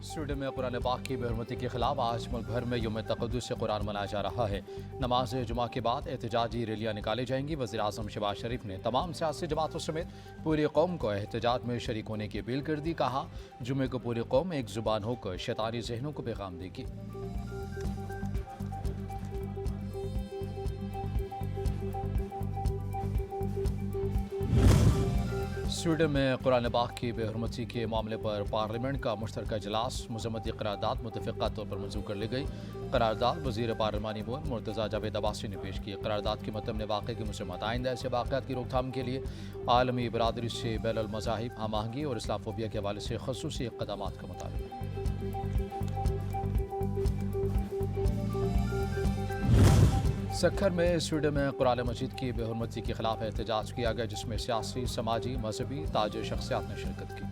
Sweden में कुरान पाक की बेहरमती के खिलाफ आज मुल्क भर में यौम तक़द्दुस कुरान मनाया जा रहा है। नमाज जुमा के बाद एहतजाजी रैलियाँ निकाली जाएंगी। वज़ीर आज़म शहबाज शरीफ ने तमाम सियासी जमातों समेत पूरी कौम को एहतजाज में शरीक होने की अपील कर दी। कहा, जुमे को पूरी कौम एक जुबान होकर शैतानी जहनों को पैगाम देगी। स्वीडन में कुरान पाक की बेहरमती के मामले पर पार्लियामेंट का मुश्तरका इजलास मज़म्मती करारदाद मुतफ़िक़ा तौर पर मंजूर कर ली गई। करारदाद वज़ीर पार्लिमानी अमूर मुर्तज़ा जावेद अब्बासी ने पेश की। करारदाद के मतलब ने वाक़े की मुसम्मत आइंदा ऐसे वाक़यात की रोकथाम के लिए आलमी बरादरी से बैनुल मज़ाहिब हमआहंगी और इस्लामोफोबिया के हवाले से ख़ुसूसी इक़दामात का मुतालबा। सक्खर में स्वीडन में कुरान मजीद की बेहरमती के खिलाफ एहतजाज किया गया, जिसमें सियासी, समाजी, मजहबी ताज शख्सियात ने शिरकत की।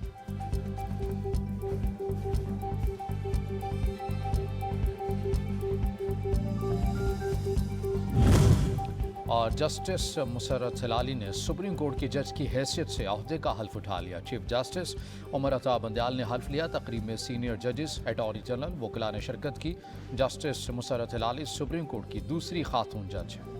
और जस्टिस मुसर्रत हिलाली ने सुप्रीम कोर्ट की जज की हैसियत से ओहदे का हल्फ उठा लिया। चीफ जस्टिस उमर अता बंदयाल ने हल्फ लिया। तकरीब में सीनियर जजेस, अटॉर्नी जनरल, वकला ने शिरकत की। Justice Musarrat Hilali supreme court की दूसरी खातून जज हैं।